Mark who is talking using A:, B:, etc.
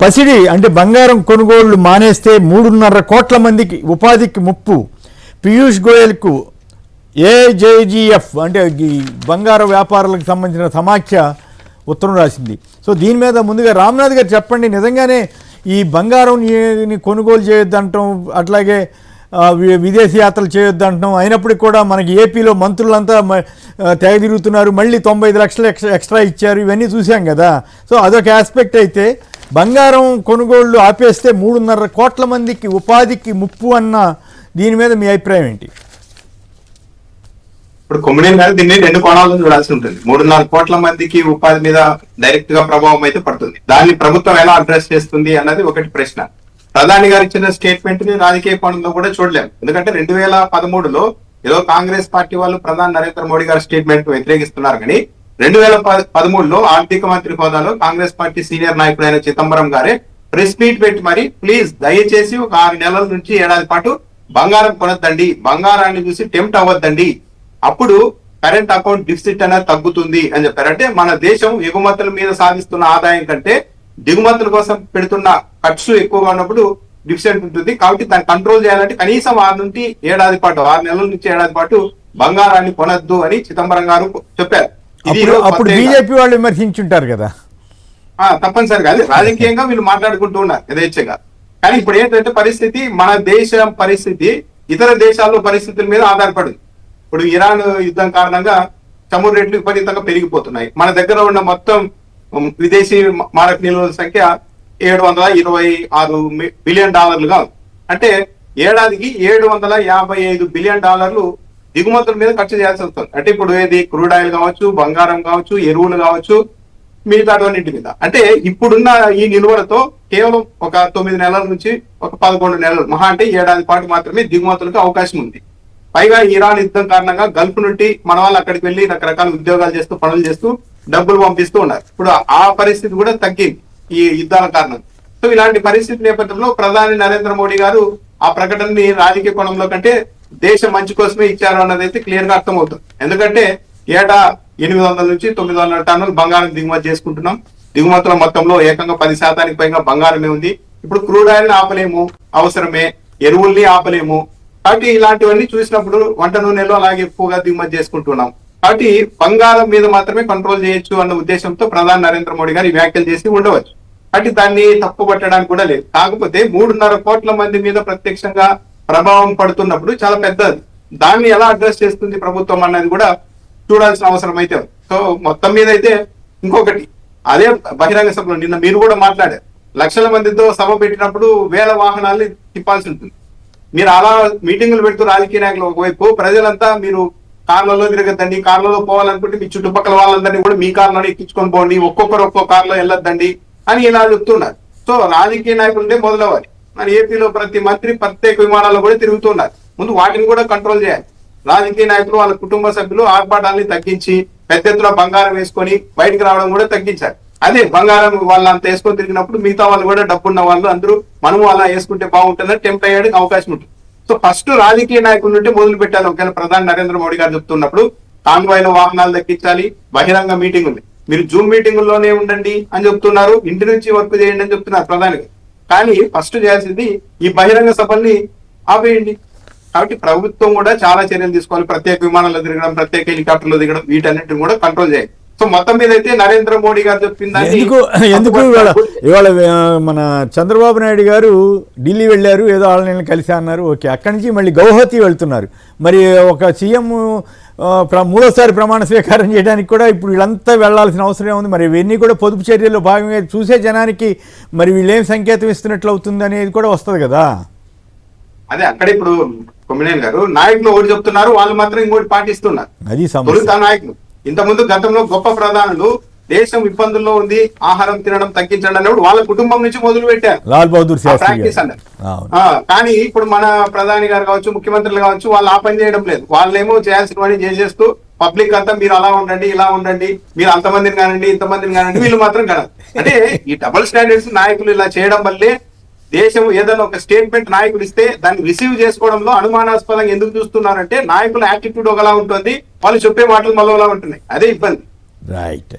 A: పసిడి అంటే బంగారం కొనుగోళ్లు మానేస్తే 3.5 కోట్ల మందికి ఉపాధికి ముప్పు. పీయూష్ గోయల్కు ఏజేజీఎఫ్ అంటే ఈ బంగారు వ్యాపారులకు సంబంధించిన సమాఖ్య ఉత్తరం రాసింది. సో దీని మీద ముందుగా రామ్నాథ్ గారు చెప్పండి, నిజంగానే ఈ బంగారం కొనుగోలు చేయొద్దంటాం, అట్లాగే విదేశీ యాత్రలు చేయొద్దంటాం, అయినప్పటికీ కూడా మనకి ఏపీలో మంత్రులంతా తెగ తిరుగుతున్నారు, మళ్ళీ 95 లక్షలు ఎక్స్ట్రా ఇచ్చారు, ఇవన్నీ చూసాం కదా. సో అదొక ఆస్పెక్ట్ అయితే, బంగారం కొనుగోళ్లు ఆపేస్తే 3.5 కోట్ల మందికి ఉపాధికి ముప్పు అన్న దీని మీద మీ అభిప్రాయం ఏంటి?
B: ఇప్పుడు కొమ్మినేని గారు దీన్ని 2 కోణాలను చూడాల్సి ఉంటుంది. 3.5 కోట్ల మందికి ఉపాధి మీద డైరెక్ట్ గా ప్రభావం అయితే పడుతుంది. దాన్ని ప్రభుత్వం ఎలా అడ్రస్ చేస్తుంది అన్నది ఒకటి ప్రశ్న. ప్రధాని గారు ఇచ్చిన స్టేట్మెంట్ ని రాజకీయ కోణంలో కూడా చూడలేము. ఎందుకంటే 2013లో ఏదో కాంగ్రెస్ పార్టీ వాళ్ళు ప్రధాని నరేంద్ర మోడీ గారి స్టేట్మెంట్ వ్యతిరేకిస్తున్నారు, కానీ 2013లో ఆర్థిక మంత్రి హోదాలో కాంగ్రెస్ పార్టీ సీనియర్ నాయకుడైన చిదంబరం గారే ప్రెస్ మీట్ పెట్టి మరి ప్లీజ్ దయచేసి ఒక 6 నెలల నుంచి ఏడాది పాటు బంగారం కొనొద్దండి, బంగారాన్ని చూసి టెంప్ట్ అవ్వద్దండి, అప్పుడు కరెంట్ అకౌంట్ డిఫిసిట్ అనేది తగ్గుతుంది అని చెప్పారు. అంటే మన దేశం ఎగుమతుల మీద సాధిస్తున్న ఆదాయం కంటే దిగుమతుల కోసం పెడుతున్న ఖర్చు ఎక్కువగా ఉన్నప్పుడు డిఫిసిట్ ఉంటుంది. కాబట్టి దాన్ని కంట్రోల్ చేయాలంటే కనీసం 6 నుంచి ఏడాది పాటు 6 నెలల నుంచి ఏడాది పాటు బంగారాన్ని కొనొద్దు అని చిదంబరం గారు చెప్పారు.
A: అప్పుడు బీజేపీ వాళ్ళు విమర్శించుంటారు కదా.
B: తప్పనిసరిగా అది రాజకీయంగా వీళ్ళు మాట్లాడుకుంటూ ఉన్నారు యథేచ్ఛగా. కానీ ఇప్పుడు ఏంటంటే పరిస్థితి, మన దేశం పరిస్థితి ఇతర దేశాల్లో పరిస్థితుల మీద ఆధారపడింది. ఇప్పుడు ఇరాన్ యుద్ధం కారణంగా చమురు రేట్లు విపరీతంగా పెరిగిపోతున్నాయి. మన దగ్గర ఉన్న మొత్తం విదేశీ మారక నిల్వల సంఖ్య $726 బిలియన్ గా ఉంది. అంటే ఏడాదికి $755 బిలియన్ దిగుమతుల మీద ఖర్చు చేయాల్సి వస్తుంది. అంటే ఇప్పుడు ఏది క్రూడ్ ఆయిల్ కావచ్చు, బంగారం కావచ్చు, ఎరువులు కావచ్చు, మిగతాటన్నింటి మీద. అంటే ఇప్పుడున్న ఈ నిల్వలతో కేవలం ఒక 9 నెలల నుంచి ఒక 11 నెలలు, మహా అంటే ఏడాది పాటు మాత్రమే దిగుమతులకు అవకాశం ఉంది. పైగా ఇరాన్ యుద్ధం కారణంగా గల్ఫ్ నుండి మన వాళ్ళు అక్కడికి వెళ్లి రకరకాల ఉద్యోగాలు చేస్తూ పనులు చేస్తూ డబ్బులు పంపిస్తూ ఉన్నారు. ఇప్పుడు ఆ పరిస్థితి కూడా తగ్గింది ఈ యుద్ధాల కారణంగా. సో ఇలాంటి పరిస్థితి నేపథ్యంలో ప్రధాని నరేంద్ర మోడీ గారు ఆ ప్రకటనని రాజకీయ కోణంలో కంటే దేశ మంచి కోసమే ఇచ్చారు అన్నది అయితే క్లియర్ గా అర్థమవుతుంది. ఎందుకంటే ఏటా 800 నుంచి 900 టన్నులు బంగారం దిగుమతి చేసుకుంటున్నాం. దిగుమతుల మొత్తంలో ఏకంగా 10% పైగా బంగారమే ఉంది. ఇప్పుడు క్రూడ్ ఆయిల్ ని ఆపలేము, అవసరమే, ఎరువుల్ని ఆపలేము. కాబట్టి ఇలాంటివన్నీ చూసినప్పుడు వంట నూనెలో అలాగే ఎక్కువగా దిగుమతి చేసుకుంటున్నాం. కాబట్టి బంగారం మీద మాత్రమే కంట్రోల్ చేయొచ్చు అన్న ఉద్దేశంతో ప్రధాని నరేంద్ర మోడీ గారు ఈ వ్యాఖ్యలు చేసి ఉండవచ్చు. కాబట్టి దాన్ని తప్పు పట్టడానికి కూడా లేదు. కాకపోతే 3.5 కోట్ల మంది మీద ప్రత్యక్షంగా ప్రభావం పడుతున్నప్పుడు చాలా పెద్దది. దాన్ని ఎలా అడ్రస్ చేస్తుంది ప్రభుత్వం అన్నది కూడా చూడాల్సిన అవసరం అయితే. సో మొత్తం మీద అయితే ఇంకొకటి, అదే బహిరంగ సభలో నిన్న మీరు కూడా మాట్లాడారు, లక్షల మందితో సభ పెట్టినప్పుడు వేల వాహనాల్ని తిప్పాల్సి ఉంటుంది. మీరు అలా మీటింగులు పెడుతూ రాజకీయ నాయకులు ఒకవైపు, ప్రజలంతా మీరు కార్లలో తిరగద్దండి, కార్లలో పోవాలనుకుంటే మీ చుట్టుపక్కల వాళ్ళందరినీ కూడా మీ కార్లోనే ఎక్కించుకొని పోండి, ఒక్కొక్కరు ఒక్కో కార్లో వెళ్ళొద్దండి అని ఇలా చెప్తున్నారు. సో రాజకీయ నాయకులుంటే మొదలవ్వాలి. మన ఏపీలో ప్రతి మంత్రి ప్రత్యేక విమానాల్లో కూడా తిరుగుతున్నారు. ముందు వాటిని కూడా కంట్రోల్ చేయాలి. రాజకీయ నాయకులు వాళ్ళ కుటుంబ సభ్యులు ఆర్భాటాన్ని తగ్గించి పెద్ద ఎత్తున బంగారం వేసుకొని బయటకు రావడం కూడా తగ్గించారు. అదే బంగారం వాళ్ళు అంత వేసుకొని తిరిగినప్పుడు మిగతా వాళ్ళు కూడా డబ్బున్న వాళ్ళు అందరూ మనము అలా వేసుకుంటే బాగుంటుందని టెంప్ట్ అయ్యడానికి అవకాశం ఉంటుంది. సో ఫస్ట్ రాజకీయ నాయకుల నుండి మొదలు పెట్టాలి. ఒకవేళ ప్రధాని నరేంద్ర మోడీ గారు చెప్తున్నప్పుడు కాన్వాయ్లో వాహనాలు దక్కించాలి, బహిరంగ మీటింగ్ ఉంది, మీరు జూమ్ మీటింగుల్లోనే ఉండండి అని చెప్తున్నారు, ఇంటి నుంచి వర్క్ చేయండి అని చెప్తున్నారు ప్రధాని. కానీ ఫస్ట్ చేయాల్సింది ఈ బహిరంగ సభల్ని ఆపేయండి. కాబట్టి ప్రభుత్వం కూడా చాలా చర్యలు తీసుకోవాలి. ప్రత్యేక విమానాల్లో తిరగడం, ప్రత్యేక హెలికాప్టర్లో దిగడం, వీటన్నిటిని కూడా కంట్రోల్ చేయాలి. సో మొత్తం మీద అయితే నరేంద్ర మోడీ గారు చెప్పిందని
A: ఎందుకు ఇవాళ మన చంద్రబాబు నాయుడు గారు ఢిల్లీ వెళ్ళారు, ఏదో వాళ్ళని కలిసి అన్నారు, ఓకే, అక్కడి నుంచి మళ్ళీ గౌహతి వెళ్తున్నారు. మరి ఒక సీఎం 3వ ప్రమాణ స్వీకారం చేయడానికి కూడా ఇప్పుడు వీళ్ళంతా వెళ్లాల్సిన అవసరం ఏముంది? మరి ఇవన్నీ కూడా పొదుపు చర్యల్లో భాగంగా చూసే జనానికి మరి వీళ్ళేం సంకేతం ఇస్తున్నట్లు అవుతుంది అనేది కూడా వస్తుంది కదా.
B: అదే అక్కడ ఇప్పుడు కొమ్మినేని గారు నాయకులు ఒకటి చెప్తున్నారు, వాళ్ళు మాత్రం ఇంకోటి పాటిస్తున్నారు.
A: అది
B: తొలుత నాయకులు ఇంతకుముందు గతంలో గొప్ప ప్రధానులు దేశం ఇబ్బందుల్లో ఉంది, ఆహారం తినడం తగ్గించండి అన్నప్పుడు వాళ్ళ కుటుంబం నుంచి మొదలు పెట్టారు,
A: లాల్ బహదూర్
B: ప్రాక్టీస్ అన్నారు. కానీ ఇప్పుడు మన ప్రధాని గారు కావచ్చు, ముఖ్యమంత్రులు కావచ్చు, వాళ్ళు ఆ పని చేయడం లేదు. వాళ్ళేమో చేయాల్సినవన్నీ చేసేస్తూ పబ్లిక్ అంతా మీరు అలా ఉండండి, ఇలా ఉండండి, మీరు అంతమందిని కానండి, ఇంతమందిని కానండి, వీళ్ళు మాత్రం కాదు. అంటే ఈ డబుల్ స్టాండర్డ్స్ నాయకులు ఇలా చేయడం వల్లే దేశం ఏదైనా ఒక స్టేట్మెంట్ నాయకులు ఇస్తే దాన్ని రిసీవ్ చేసుకోవడంలో అనుమానాస్పదంగా ఎందుకు చూస్తున్నారంటే నాయకుల యాటిట్యూడ్ ఒకలా ఉంటుంది, వాళ్ళు చెప్పే మాటలు మళ్ళీ ఉంటున్నాయి. అదే ఇబ్బంది.
A: రైట్.